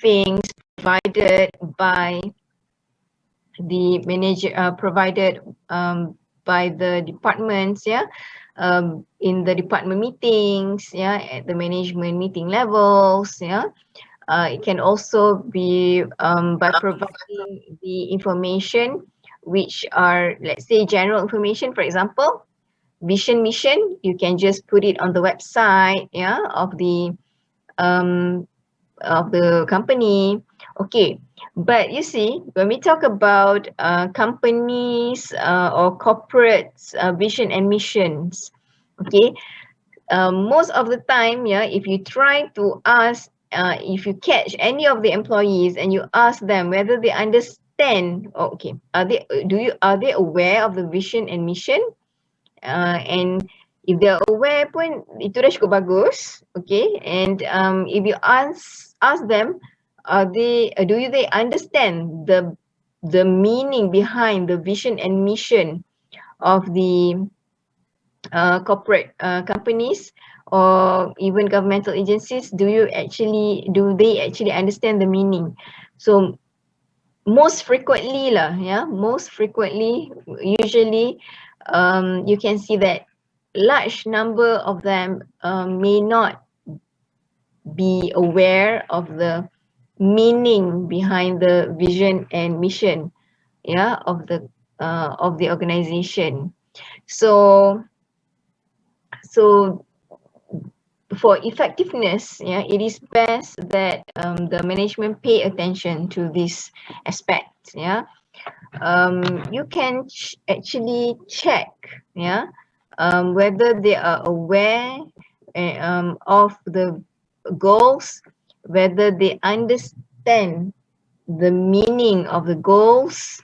briefings provided by the manager, provided by the departments, in the department meetings, at the management meeting levels, it can also be by providing the information which are, let's say, general information. For example, vision mission, you can just put it on the website, of the company. Okay, but you see, when we talk about companies or corporates vision and missions, okay, most of the time, if you try to ask, if you catch any of the employees and you ask them whether they understand, are they aware of the vision and mission, and if they're aware pun itu dah cukup bagus, okay. And if you ask them, do they understand the meaning behind the vision and mission of the corporate companies or even governmental agencies? Do they actually understand the meaning? So most frequently, usually you can see that large number of them may not be aware of the meaning behind the vision and mission, of the organization. So for effectiveness, it is best that the management pay attention to this aspect. You can actually check, whether they are aware of the goals, whether they understand the meaning of the goals,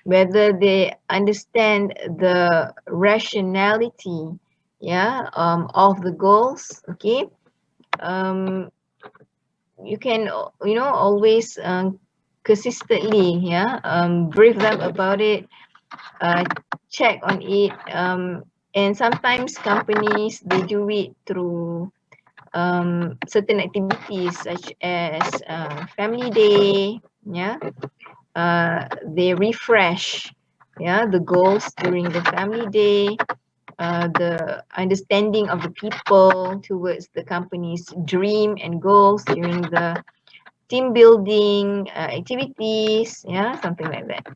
whether they understand the rationality, of the goals. Okay, you can always consistently brief them about it, check on it, and sometimes companies, they do it through certain activities such as family day. They refresh the goals during the family day, the understanding of the people towards the company's dream and goals during the team building activities, something like that.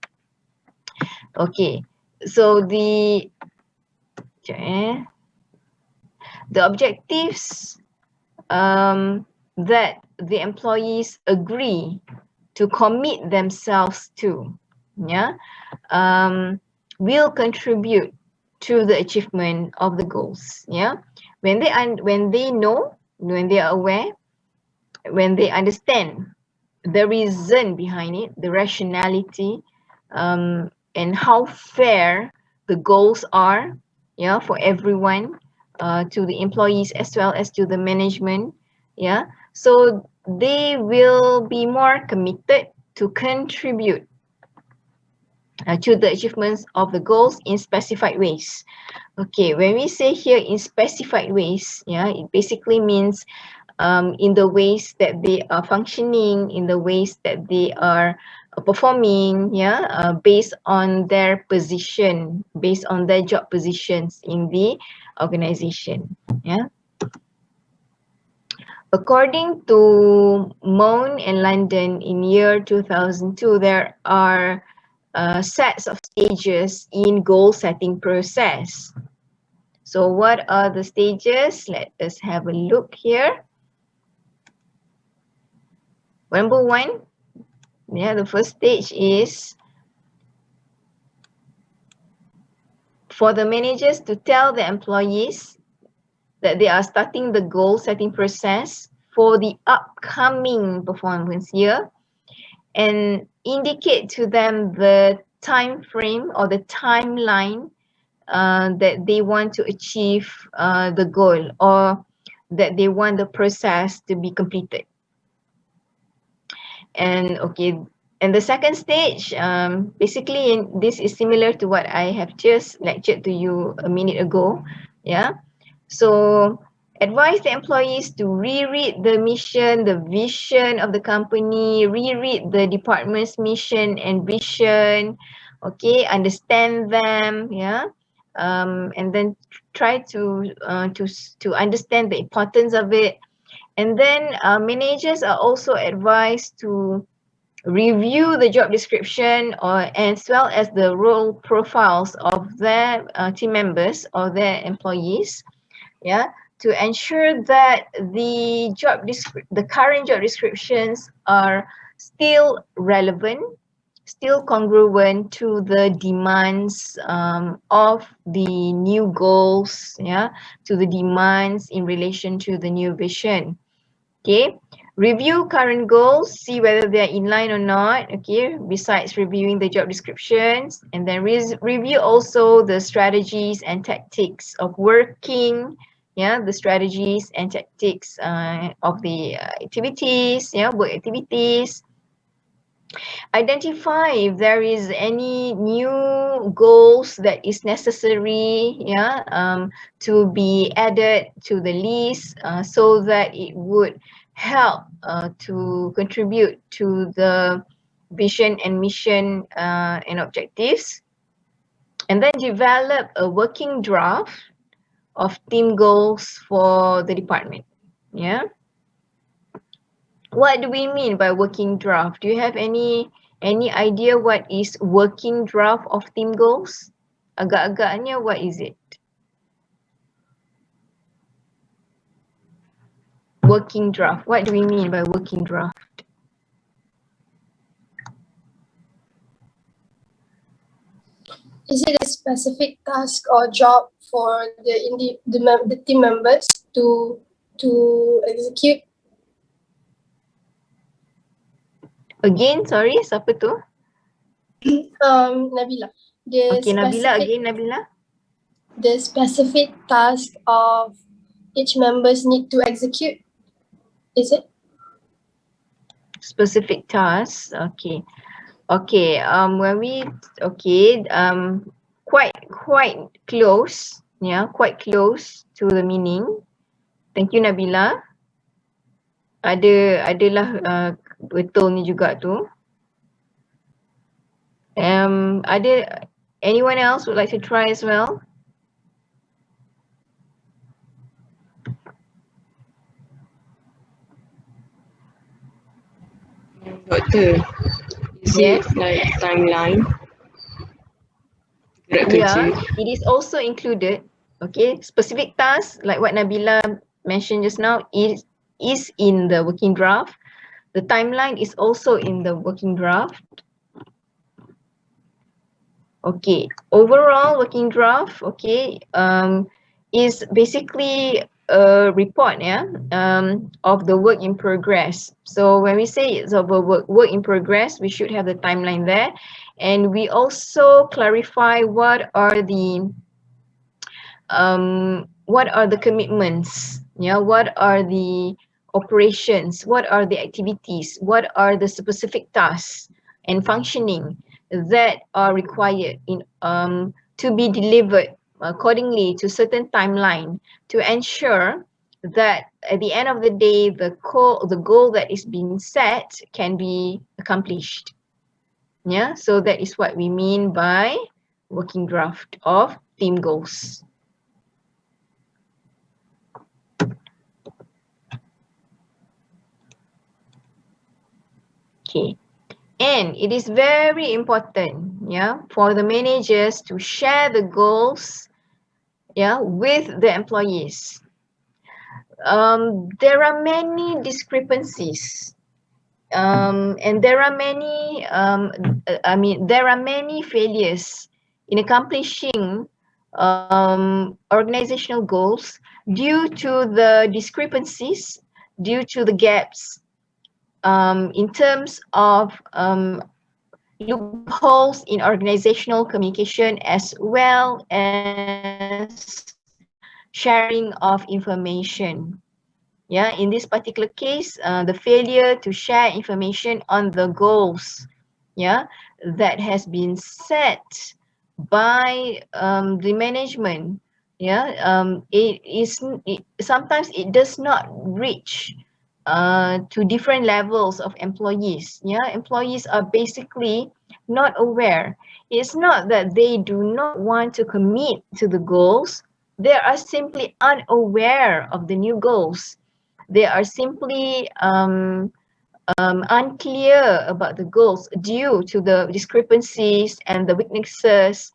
Okay, so the objectives that the employees agree to commit themselves to, will contribute to the achievement of the goals. When they know, when they are aware, when they understand the reason behind it, the rationality, and how fair the goals are, for everyone, to the employees as well as to the management, so they will be more committed to contribute to the achievements of the goals in specified ways. Okay, when we say here in specified ways, it basically means in the ways that they are functioning, in the ways that they are performing, based on their position, based on their job positions in the organization. According to Mohn and London in year 2002, there are sets of stages in goal setting process. So what are the stages? Let us have a look here. Number one, the first stage is for the managers to tell the employees that they are starting the goal setting process for the upcoming performance year, and indicate to them the time frame or the timeline that they want to achieve the goal, or that they want the process to be completed. And the second stage, basically, this is similar to what I have just lectured to you a minute ago. So Advise the employees to reread the mission, the vision of the company, reread the department's mission and vision, okay, understand them, yeah, and then try to understand the importance of it. And then managers are also advised to review the job description or as well as the role profiles of their team members or their employees, yeah, to ensure that the current job descriptions are still relevant, still congruent to the demands of the new goals, yeah, to the demands in relation to the new vision. Okay, review current goals, see whether they are in line or not, okay, besides reviewing the job descriptions. And then review also the strategies and tactics of working, yeah, the strategies and tactics of the activities, yeah, work activities. Identify if there is any new goals that is necessary, yeah, to be added to the list so that it would help to contribute to the vision and mission and objectives. And then develop a working draft of team goals for the department. Yeah. What do we mean by working draft? Do you have any idea what is working draft of team goals? Agak-agaknya, what is it? Working draft. What do we mean by working draft? Is it a specific task or job for the team members to execute? Again, sorry, siapa tu? Nabila. Okay, Nabila, again, Nabila. The specific task of each members need to execute, is it? Specific tasks, okay. Okay, quite close, yeah, quite close to the meaning. Thank you, Nabila. Adalah betul ni juga tu. Ada anyone else would like to try as well? Doctor, is Yes. it like timeline? Yeah, it is also included. Okay, specific tasks like what Nabila mentioned just now is in the working draft. The timeline is also in the working draft. Okay, overall working draft, okay, is basically a report, yeah, of the work in progress. So when we say it's of a work in progress, we should have the timeline there, and we also clarify what are the commitments, yeah, what are the operations, what are the activities, what are the specific tasks and functioning that are required in to be delivered accordingly to certain timeline to ensure that at the end of the day the goal that is being set can be accomplished. Yeah, so that is what we mean by working draft of team goals. Okay, and it is very important, yeah, for the managers to share the goals, yeah, with the employees. There are many discrepancies, and there are many, there are many failures in accomplishing organizational goals due to the discrepancies, due to the gaps in terms of loopholes in organizational communication as well as sharing of information. Yeah, in this particular case, the failure to share information on the goals, yeah, that has been set by the management Yeah, sometimes it does not reach to different levels of employees. Yeah, employees are basically not aware. It's not that they do not want to commit to the goals, they are simply unaware of the new goals. They are simply unclear about the goals due to the discrepancies and the weaknesses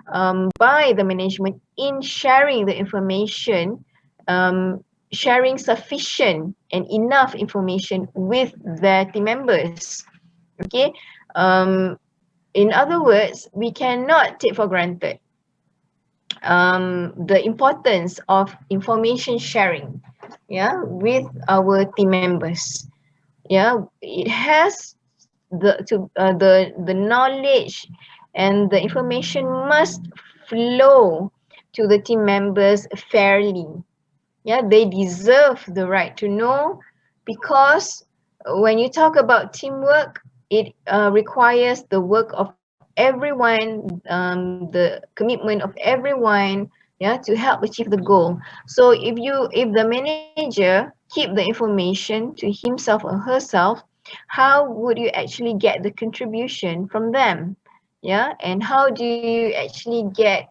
by the management in sharing the information, sharing sufficient and enough information with their team members. Okay. Um, in other words, we cannot take for granted the importance of information sharing, yeah, with our team members. Yeah, it has the knowledge and the information must flow to the team members fairly. Yeah, they deserve the right to know, because when you talk about teamwork, it requires the work of everyone, the commitment of everyone, yeah, to help achieve the goal. So if the manager keep the information to himself or herself, how would you actually get the contribution from them? Yeah, and how do you actually get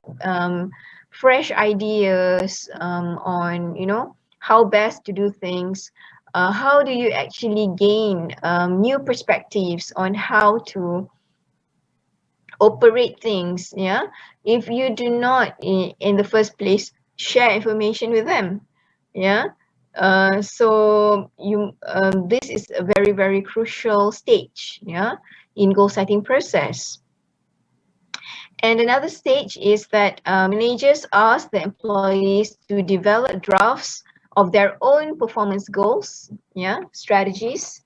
fresh ideas on, you know, how best to do things? How do you actually gain new perspectives on how to operate things? Yeah, if you do not in the first place share information with them. Yeah, so this is a very crucial stage, yeah, in goal setting process. And another stage is that managers ask the employees to develop drafts of their own performance goals, yeah, strategies,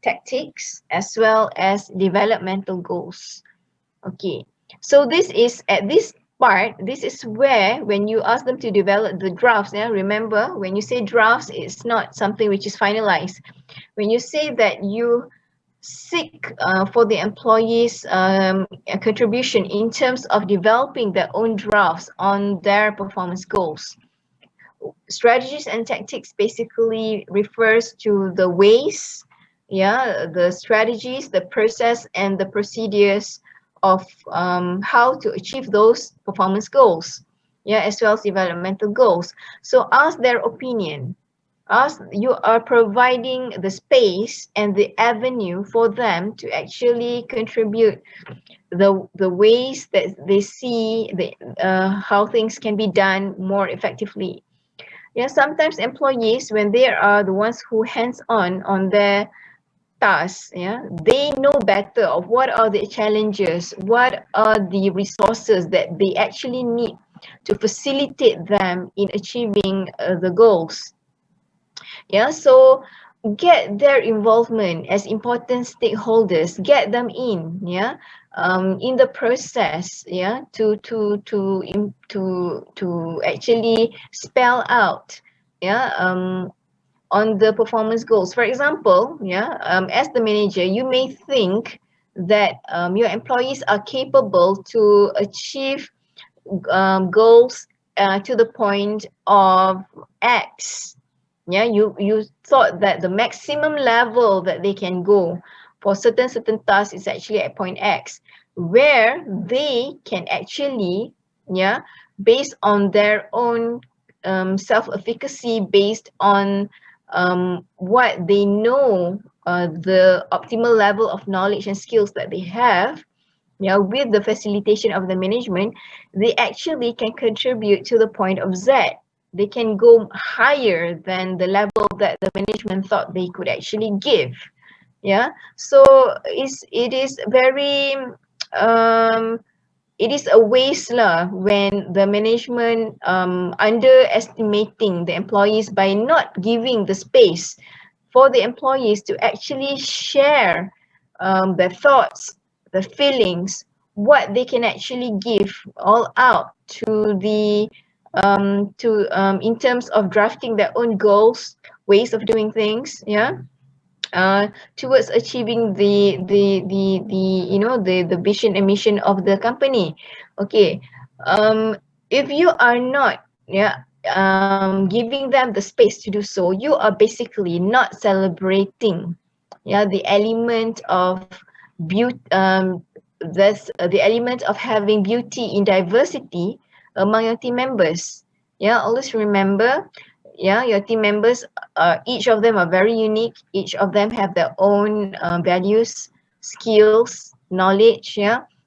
tactics, as well as developmental goals. Okay, so this is at this part, this is where when you ask them to develop the drafts, yeah, remember when you say drafts, it's not something which is finalized. When you say that you seek for the employees a contribution in terms of developing their own drafts on their performance goals. Strategies and tactics basically refers to the ways, yeah, the strategies, the process and the procedures of how to achieve those performance goals, yeah, as well as developmental goals. So ask their opinion, as you are providing the space and the avenue for them to actually contribute the ways that they see the how things can be done more effectively. Yeah, sometimes employees, when they are the ones who hands on their tasks, yeah, they know better of what are the challenges, what are the resources that they actually need to facilitate them in achieving the goals. Yeah, so get their involvement as important stakeholders, get them in, yeah, in the process, yeah, to actually spell out, yeah, on the performance goals. For example, yeah, as the manager, you may think that your employees are capable to achieve goals to the point of X. Yeah, you thought that the maximum level that they can go for certain tasks is actually at point X, where they can actually, yeah, based on their own self-efficacy, based on what they know, the optimal level of knowledge and skills that they have, yeah, with the facilitation of the management, they actually can contribute to the point of Z. They can go higher than the level that the management thought they could actually give. Yeah, so it is very it is a waste lah when the management underestimating the employees by not giving the space for the employees to actually share their thoughts, the feelings, what they can actually give all out to the in terms of drafting their own goals, ways of doing things, yeah, towards achieving the you know the vision and mission of the company. Okay, if you are not giving them the space to do so, you are basically not celebrating the element of beauty, the element of having beauty in diversity among your team members. Always remember, your team members, each of them are very unique. Each of them have their own values, skills, knowledge,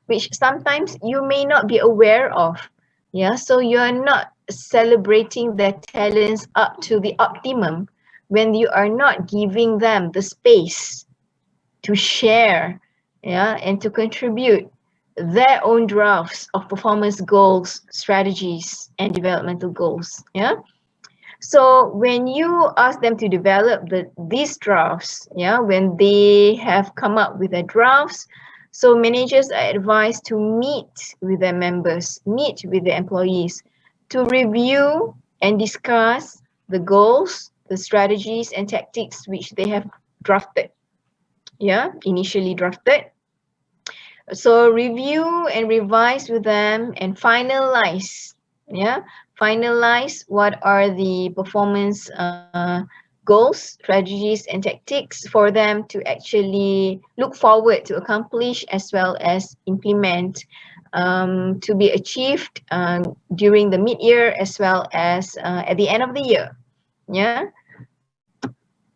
which sometimes you may not be aware of. So you are not celebrating their talents up to the optimum when you are not giving them the space to share, and to contribute their own drafts of performance goals, strategies, and developmental goals. So when you ask them to develop these drafts, when they have come up with their drafts, so managers are advised to meet with their members, meet with the employees, to review and discuss the goals, the strategies and tactics which they have drafted, initially drafted. So review and revise with them and finalize, finalize what are the performance goals, strategies and tactics for them to actually look forward to accomplish as well as implement, to be achieved during the mid-year as well as at the end of the year.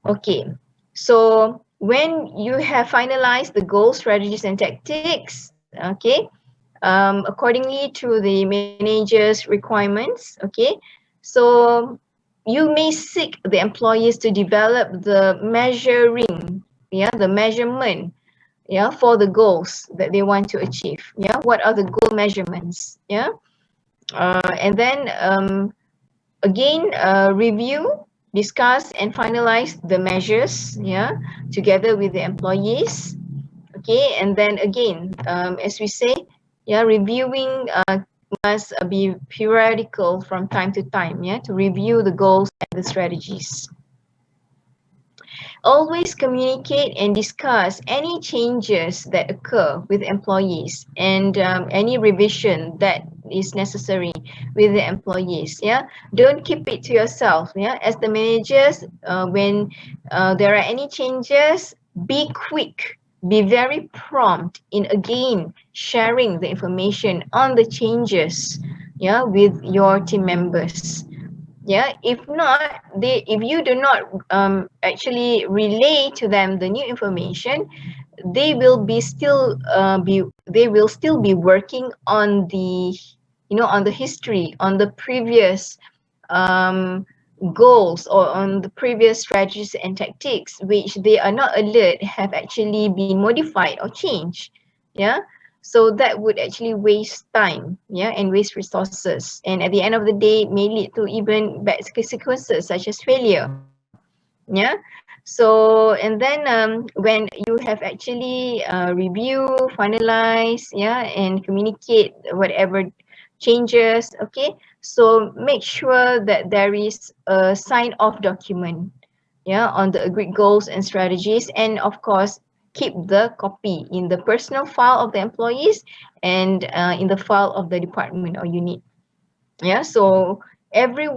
Okay, so when you have finalized the goals, strategies and tactics, accordingly to the manager's requirements, so you may seek the employees to develop the measuring, the measurement, for the goals that they want to achieve. What are the goal measurements? And then again, review, discuss and finalize the measures, together with the employees. Okay, and then again, as we say, reviewing must be periodical from time to time, to review the goals and the strategies. Always communicate and discuss any changes that occur with employees and any revision that is necessary with the employees. Don't keep it to yourself. As the managers, when there are any changes, be quick, be very prompt in again sharing the information on the changes, with your team members. If not, if you do not actually relay to them the new information, they will still be working on the on the history, on the previous goals or on the previous strategies and tactics which they are not alert have actually been modified or changed. So that would actually waste time, and waste resources, and at the end of the day may lead to even bad consequences such as failure. So and then when you have actually review, finalize, and communicate whatever changes, so make sure that there is a sign off document, on the agreed goals and strategies, and of course keep the copy in the personal file of the employees and in the file of the department or unit. So every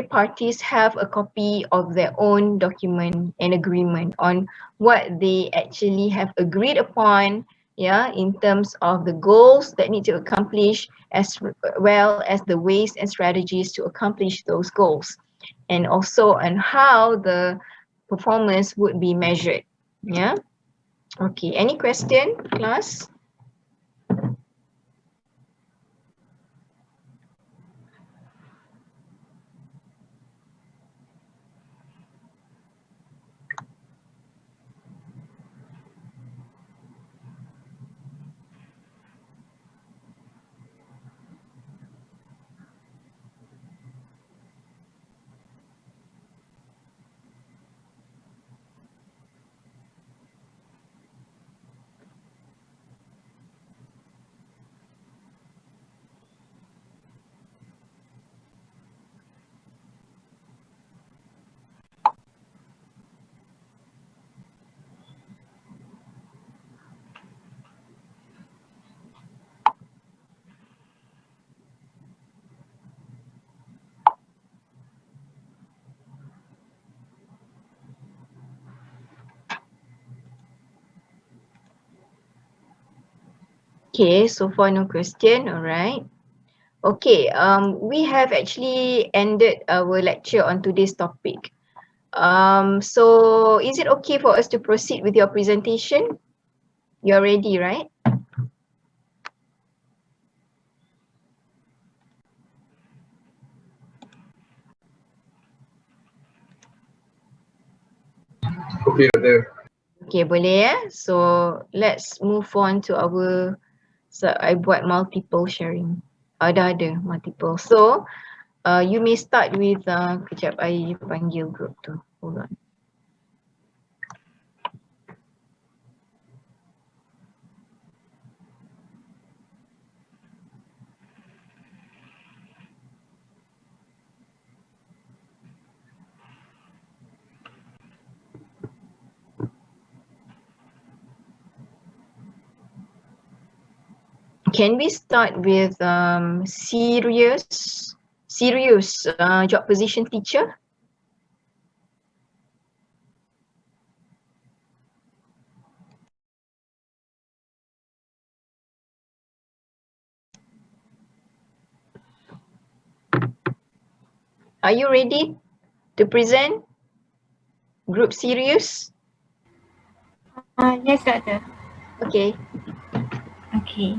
parties have a copy of their own document and agreement on what they actually have agreed upon, in terms of the goals that need to accomplish as well as the ways and strategies to accomplish those goals, and also on how the performance would be measured. Okay, any question, class? Okay, so far no question, alright. Okay, we have actually ended our lecture on today's topic. So is it okay for us to proceed with your presentation? You're ready, right? Okay, there. Okay, boleh ya. So let's move on to our, so I buat multiple sharing. Dah ada multiple. So you may start with, kejap I panggil group tu. Hold on. Can we start with serious job position teacher? Are you ready to present? Group serious? Yes, Doctor. Okay. Okay.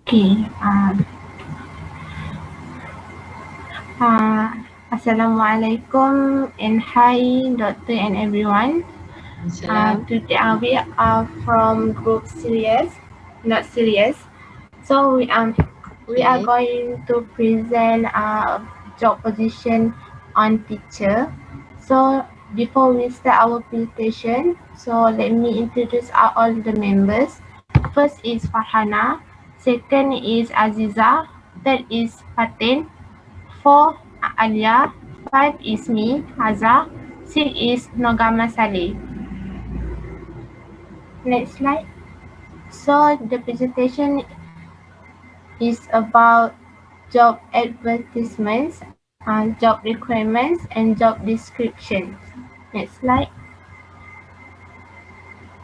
Okay. Assalamualaikum and hi, Doctor and everyone. Salam. Today we are from group serious, not serious. So we are Okay. going to present job position on teacher. So before we start our presentation, so let me introduce all the members. First is Farhana, second is Aziza, third is Fatin, four Alia, five is me, Haza, six is Nogama Saleh. Next slide. So the presentation is about job advertisements, job requirements, and job descriptions. Next slide.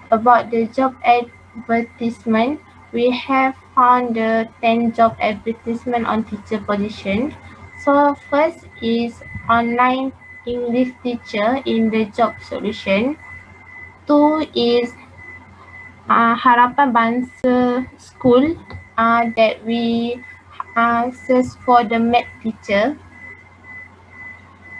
About the job advertisement, we have found the 10 job advertisement on teacher position. So first is online English teacher in the job solution. Two is Harapan Bangsa School that we search for the math teacher.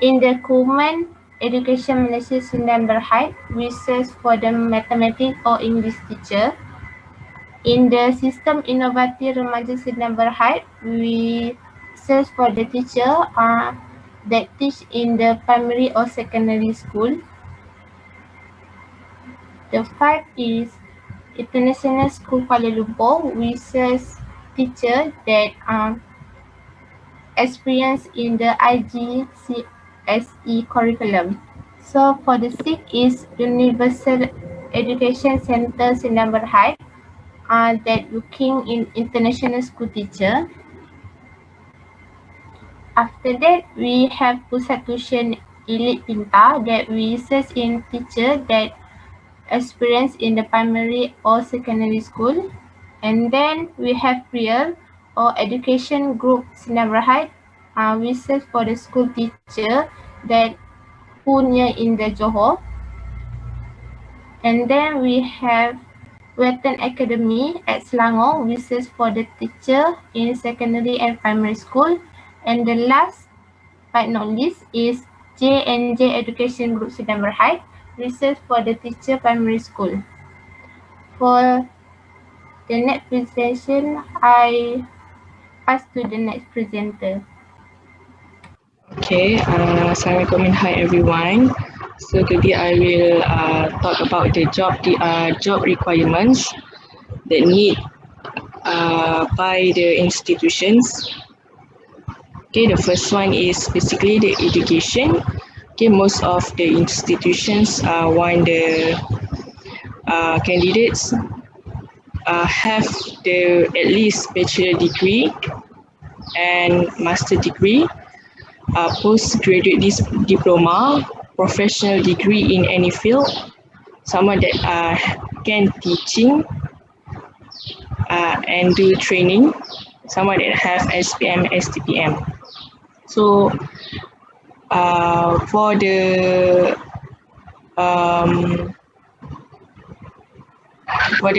In the Kuman Education Malaysia Sdn Bhd, we search for the mathematics or English teacher. In the Sistem Inovasi Remaja Sdn Bhd, we search for the teacher that teach in the primary or secondary school. The five is International School Kuala Lumpur. We search teacher that experience in the IGCSE curriculum. So for the sixth is Universal Education Center Sdn Bhd that looking in international school teacher. After that, we have Pusat Tuition Elite Pintar that we search in teacher that experience in the primary or secondary school. And then we have Real or Education Group Sdn Bhd. We search for the school teacher that who near in the Johor. And then we have Western Academy at Selangor. We search for the teacher in secondary and primary school. And the last but not least is J&J Education Group Sdn Bhd. We search for the teacher primary school. For the next presentation, I pass to the next presenter. Okay, Assalamualaikum and hi everyone. So today I will talk about the job requirements that need by the institutions. Okay, the first one is basically the education. Okay, most of the institutions want the candidates have the at least bachelor degree and master degree, postgraduate diploma, professional degree in any field, someone that can teaching and do training, someone that have SPM, STPM. So for the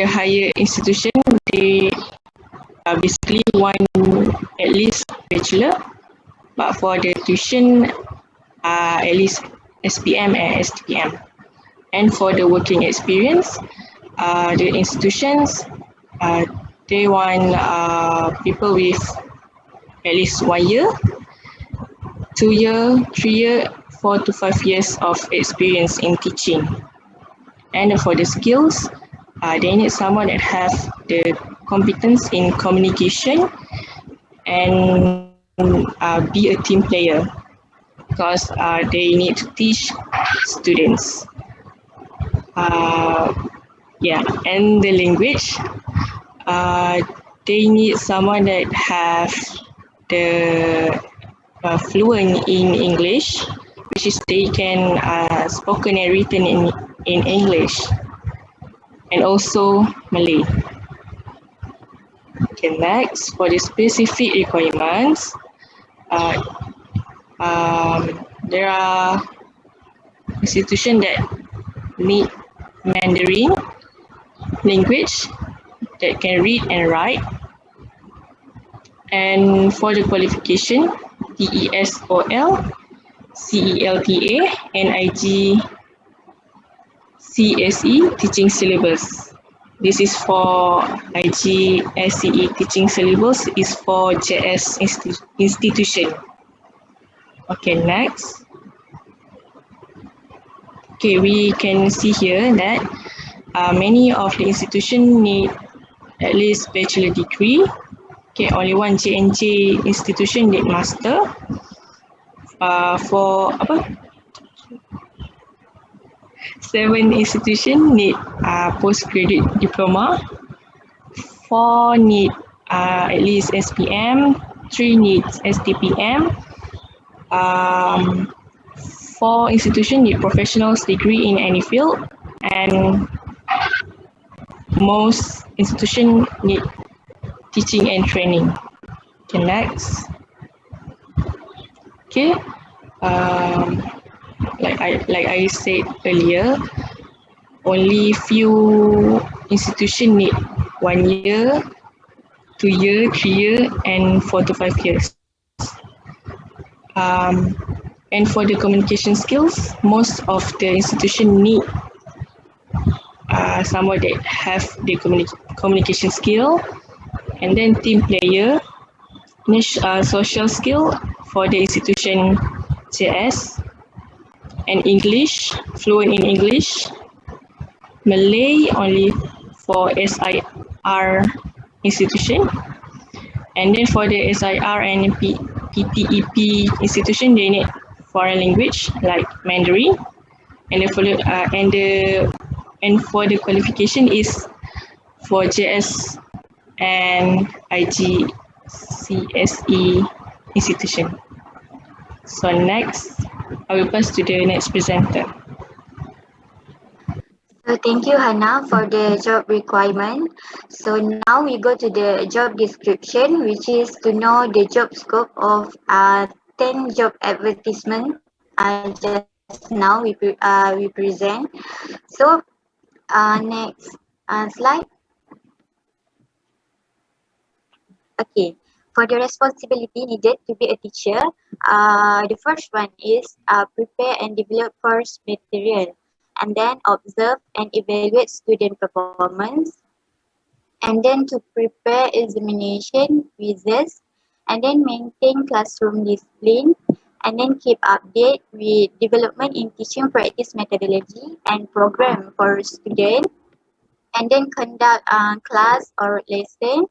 higher institution, they basically want at least bachelor, but for the tuition, at least SPM and STPM. And for the working experience, the institutions, they want people with at least 1 year, 2 year, 3 year, 4 to 5 years of experience in teaching. And for the skills, they need someone that have the competence in communication and be a team player, because they need to teach students. And the language, they need someone that have the fluent in English, which is they can spoken and written in English, and also Malay. Okay, next, for the specific requirements, there are institutions that need Mandarin language, that can read and write. And for the qualification, TESOL, CELTA, NIG, CSE teaching syllabus. This is for IG SCE teaching syllabus is for JS institution. Okay, next. Okay, we can see here that many of the institutions need at least bachelor degree. Okay, only one JNJ institution need master. For 7 institution need postgraduate diploma. 4 need at least SPM. 3 needs STPM. 4 institution need professional's degree in any field, and most institution need teaching and training. Okay, next. Okay, like I said earlier, only few institution need 1 year, 2 year, 3 year, and 4 to 5 years. And for the communication skills, most of the institution need someone that have the communication skill, and then team player, social skill for the institution JS, and English, fluent in English, Malay only for SIR institution, and then for the SIR and PTEP institution, they need foreign language like Mandarin, and for the qualification is for JS and IGCSE institution. So next, I will pass to the next presenter. So thank you, Hannah, for the job requirement. So now we go to the job description, which is to know the job scope of 10 job advertisement. Just now we present. So next slide. Okay. For the responsibility needed to be a teacher, the first one is prepare and develop course material, and then observe and evaluate student performance, and then to prepare examination quizzes, and then maintain classroom discipline, and then keep update with development in teaching practice methodology and program for students, and then conduct class or lesson,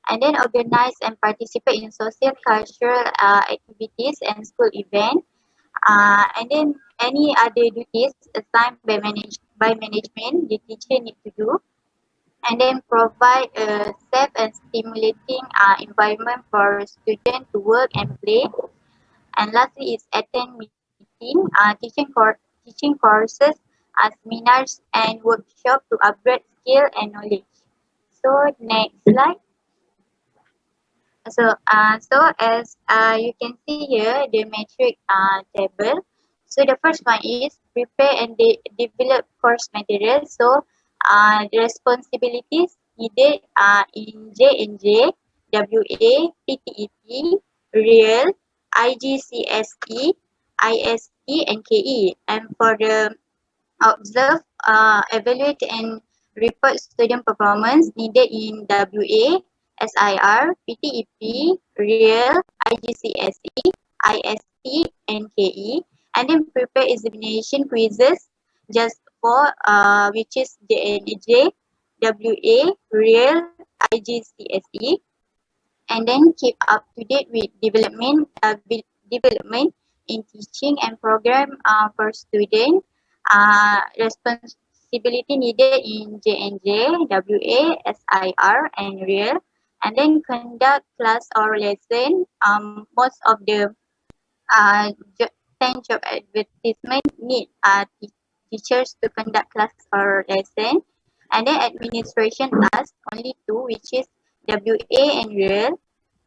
and then organize and participate in social cultural activities and school events, and then any other duties assigned by management the teacher need to do, and then provide a safe and stimulating environment for students to work and play. And lastly is attend meeting, teaching courses, seminars and workshop to upgrade skill and knowledge. So next slide. So as you can see here, the metric table. So the first one is prepare and develop course materials. So the responsibilities needed in J&J, WA, PTEP, REAL, IGCSE, IST, and KE. And for the observe, evaluate and report student performance needed in WA, SIR, PTEP, REAL, IGCSE, IST, and KE, and then prepare examination quizzes just for which is JNJ, WA, REAL, IGCSE, and then keep up to date with development in teaching and program for students. Responsibility needed in JNJ, WA, SIR, and REAL, and then conduct class or lesson. Most of the 10 job advertisement need teachers to conduct class or lesson, and then administration task only two, which is WA and REAL.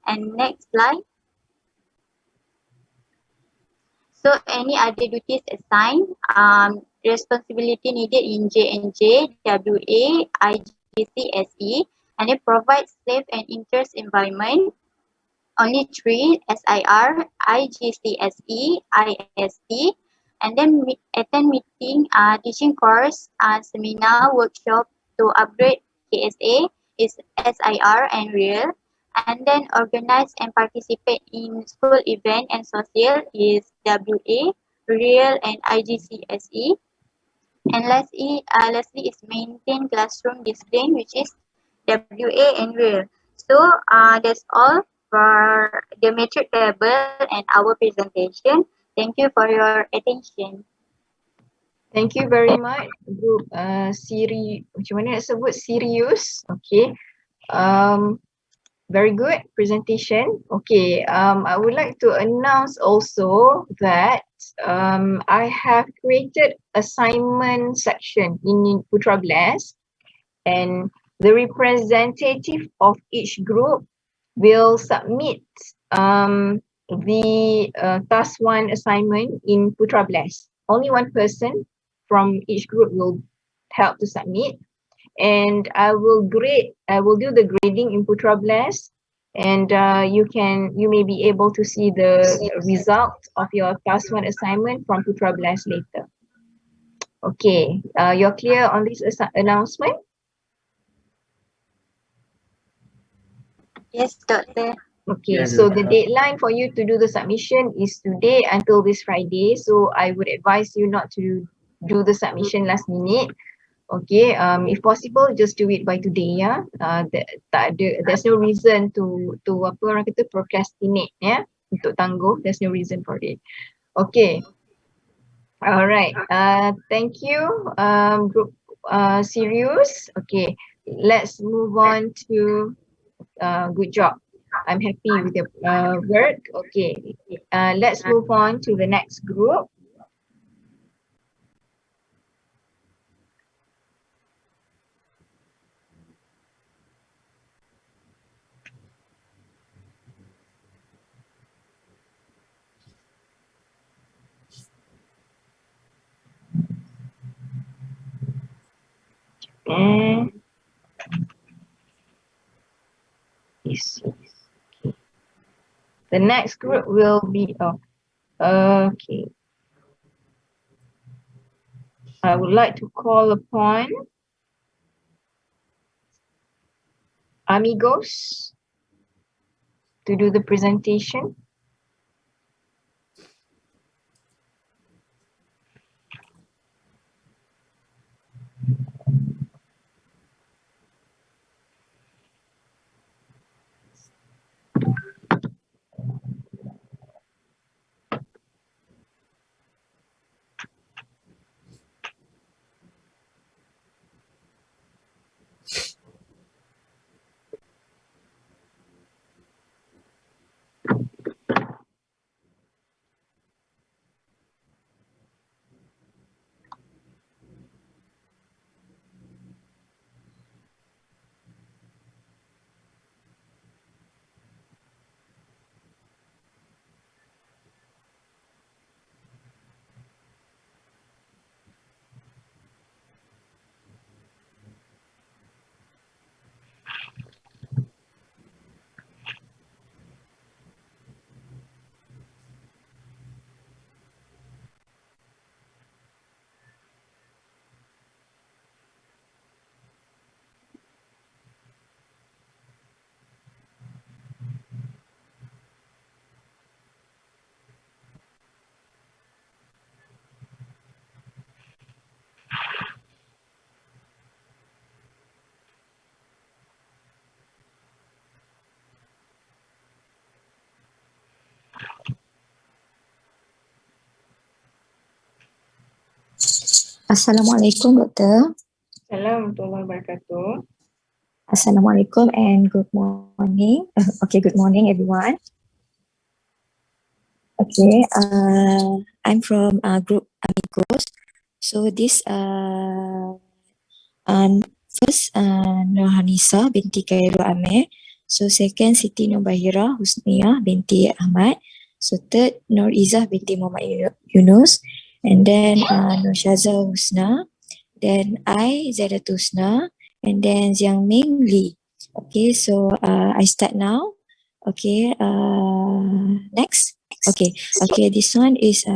And next slide. So any other duties assigned, responsibility needed in J&J, WA, IGCSE, and then provide safe and interest environment. Only three, SIR, IGCSE, IST, and then attend meeting, teaching course, seminar, workshop to upgrade KSA is SIR and REAL, and then organize and participate in school event and social is WA, REAL, and IGCSE. And lastly is maintain classroom discipline, which is WA and REAL. So that's all for the metric table and our presentation. Thank you for your attention. Thank you very much, Group macam mana nak sebut, serius. Okay. Very good presentation. Okay, I would like to announce also that I have created assignment section in Putra Blast, and the representative of each group will submit the task 1 assignment in Putra Blast. Only one person from each group will help to submit, and I will do the grading in Putra Blast, and you may be able to see the result of your task 1 assignment from Putra Blast later. Okay, you're clear on this announcement? Yes, Doctor. Okay, so the deadline for you to do the submission is today until this Friday. So I would advise you not to do the submission last minute. Okay, if possible, just do it by today, ya. There's no reason to apa orang kata procrastinate, ya, untuk tangguh. There's no reason for it. Okay. Alright. Thank you, Group Sirius. Okay, let's move on to good job. I'm happy with your work. Okay, let's move on to the next group. And the next group will be okay. I would like to call upon Amigos to do the presentation. Assalamualaikum, Doktor. Assalamualaikum warahmatullahi wabarakatuh. Assalamualaikum and good morning. Okay, good morning, everyone. Okay, I'm from group Amigos. So this first Nurhanisa binti Khairul Amir. So second Siti Nubahira Husniah binti Ahmad. So third Nur Izzah binti Muhammad Yunus. And then Nur Shaza Husna. Then I Zaidatul Husna. And then Jiang Ming Lee. Okay, so I start now. Okay, next. Okay, this one is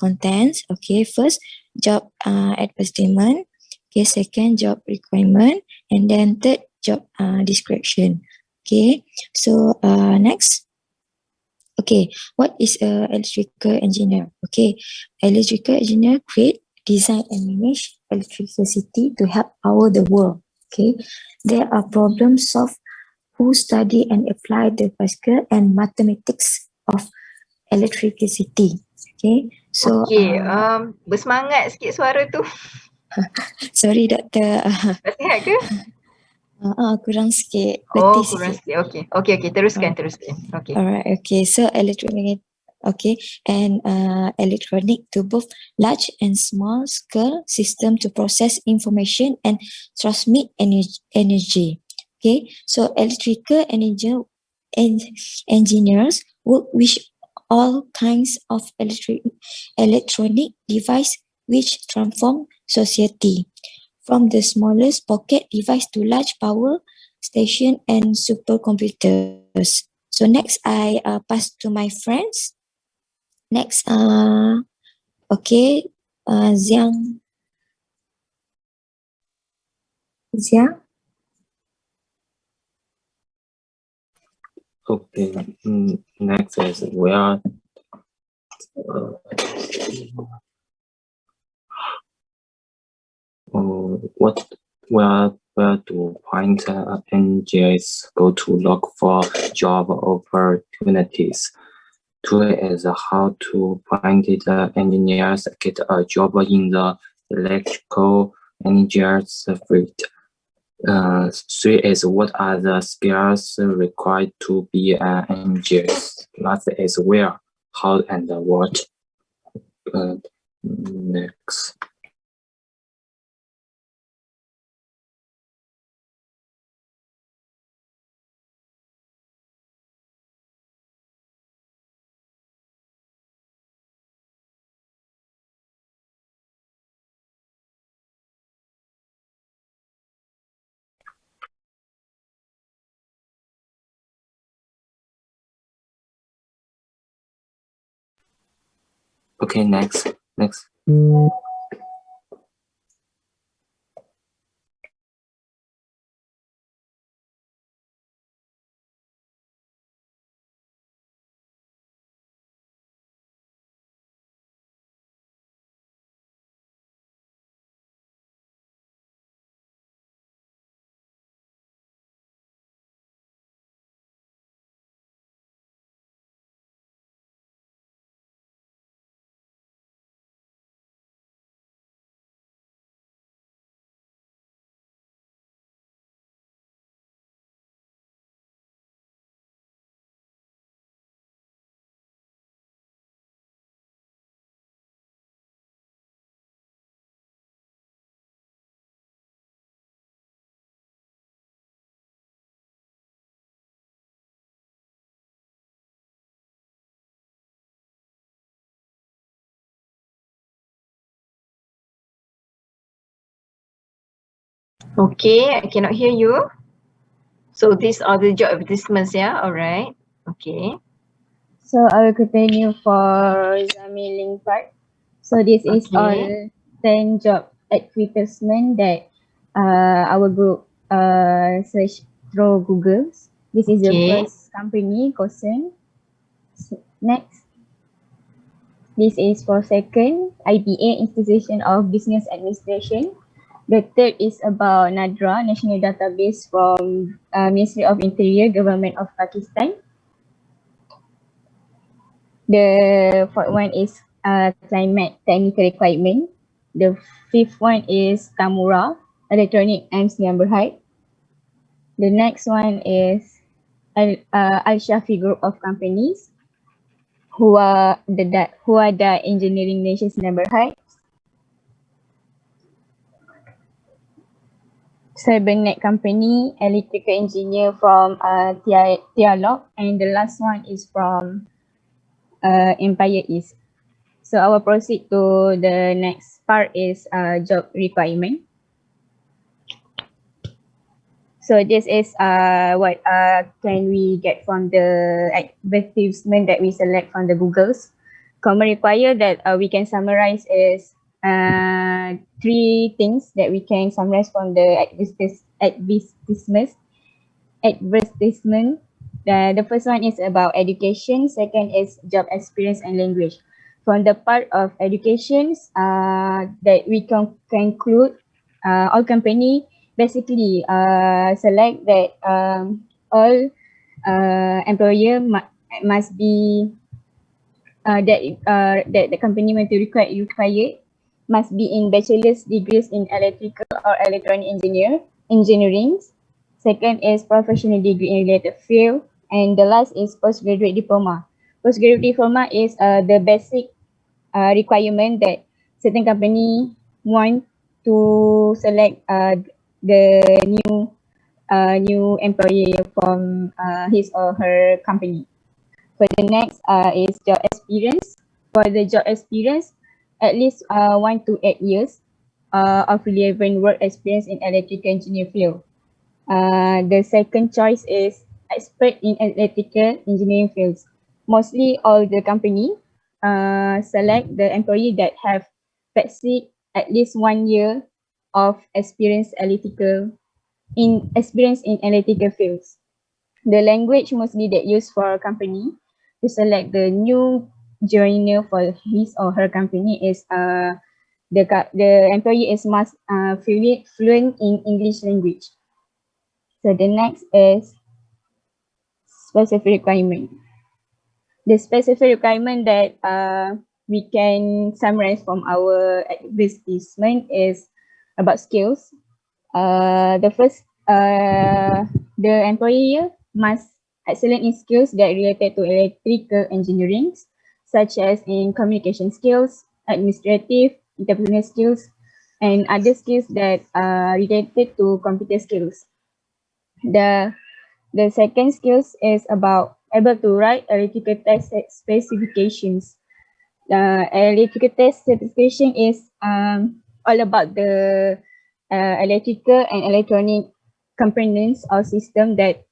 contents. Okay, first job advertisement. Okay, second job requirement, and then third job description. Okay, so next. Okay, what is a electrical engineer? Okay, electrical engineer create, design and manage electricity to help power the world. Okay, there are problems solved who study and apply the physical and mathematics of electricity. Okay, so Okay, bersemangat sikit suara tu. sorry Doktor, Tak sihat ke? kurang sikit, Oh, letih kurang sikit. sikit. Okay, teruskan. Okay. Alright, okay. So electronic, okay, and electronic to both large and small scale system to process information and transmit energy. Okay, so electrical engineers work with all kinds of electronic device which transform society, from the smallest pocket device to large power station and supercomputers. So next, I pass to my friends. Next, okay, Xiang. Okay, next is where where to find engineers go to look for job opportunities. Two is how to find the engineers get a job in the electrical engineers field. Three is what are the skills required to be an engineer. Last is where, how, and what. Next. Okay, next. Okay, I cannot hear you. So these are the job advertisements, yeah? Alright. Okay. So I will continue for Zamiling part. So this is all 10 job advertisement that our group search through Google. This is the Okay. first company, Kosen. Next. This is for second, IBA, Institution of Business Administration. The third is about NADRA, National Database from Ministry of Interior, Government of Pakistan. The fourth one is climate technical requirement. The fifth one is Tamura, Electronic Arms Number Height. The next one is Al-Shafi Group of Companies, who are the Engineering Nations Number Height. Cybernet Company, electrical engineer from Dialog, and the last one is from Empire East. So I will proceed to the next part is job requirement. So this is what can we get from the advertisement that we select from the Googles. Common require that we can summarize is three things that we can summarize from the advertisement. The first one is about education. Second is job experience and language. From the part of education, that we can conclude all company basically select that all employer must be that the company must require must be in bachelor's degrees in electrical or electronic engineering. Second is professional degree in related field, and the last is postgraduate diploma. Postgraduate diploma is the basic requirement that certain company want to select the new employee from his or her company. For the next is job experience. For the job experience, at least 1 to 8 years of relevant work experience in electrical engineer field. The second choice is expert in electrical engineering fields. Mostly all the company select the employee that have basic at least 1 year of experience in electrical fields. The language mostly that used for a company to select the new joiner for his or her company is the employee is must fluent in English language. So the next is specific requirement. The specific requirement that we can summarize from our advertisement is about skills. The first, the employee must excellent in skills that related to electrical engineering, such as in communication skills, administrative, interpersonal skills, and other skills that are related to computer skills. The second skills is about able to write electrical test specifications. The electrical test specification is all about the electrical and electronic components or system that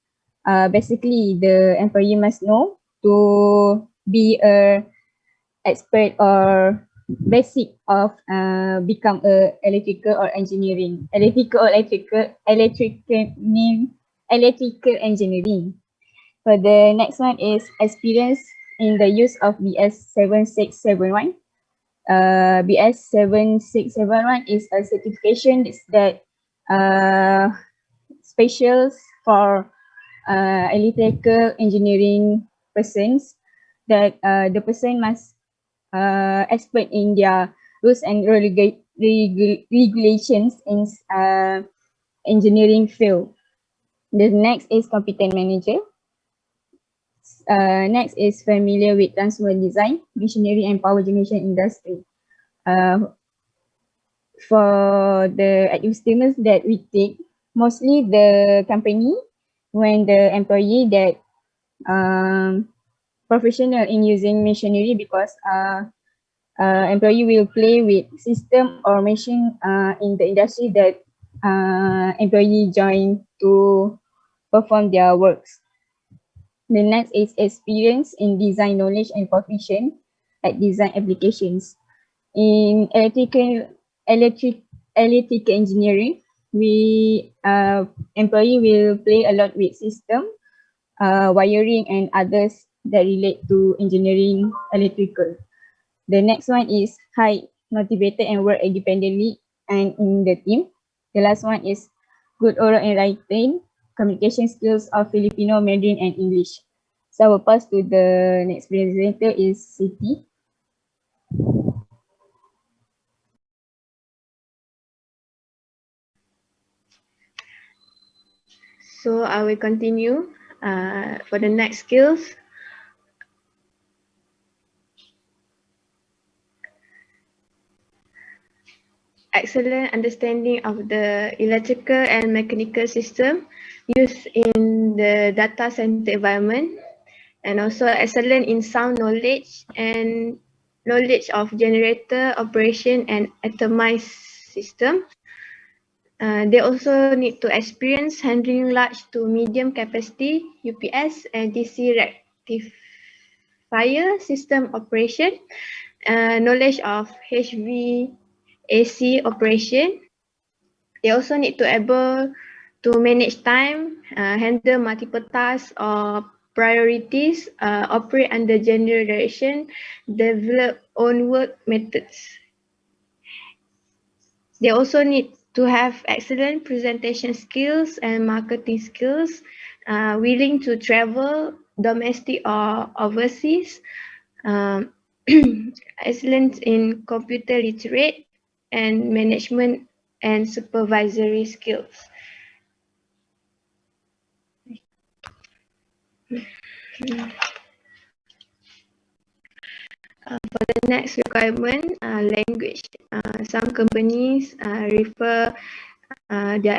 basically the employee must know to be a expert or basic of become a electrical or electrical engineering. For the next one is experience in the use of BS 7671. BS 7671 is a certification that special for electrical engineering persons, that the person must expert in their rules and regulations in engineering field. The next is competent manager. Next is familiar with transformer design, machinery and power generation industry. For the advertisements that we take, mostly the company, when the employee that professional in using machinery, because employee will play with system or machine in the industry that employee join to perform their works. The next is experience in design knowledge and proficient at design applications. In electrical engineering, we employee will play a lot with system, wiring and others that relate to engineering electrical. The next one is high motivated and work independently and in the team. The last one is good oral and writing communication skills of Filipino, Mandarin and English. So I will pass to the next presenter is Siti. So I will continue for the next skills. Excellent understanding of the electrical and mechanical system used in the data center environment, and also excellent in sound knowledge and knowledge of generator operation and atomized system. They also need to experience handling large to medium capacity UPS and DC rectifier system operation, knowledge of HVAC operation. They also need to able to manage time, handle multiple tasks or priorities, operate under general direction, develop own work methods. They also need to have excellent presentation skills and marketing skills, willing to travel domestic or overseas, excellent in computer literate and management and supervisory skills. For the next requirement, language. Some companies refer their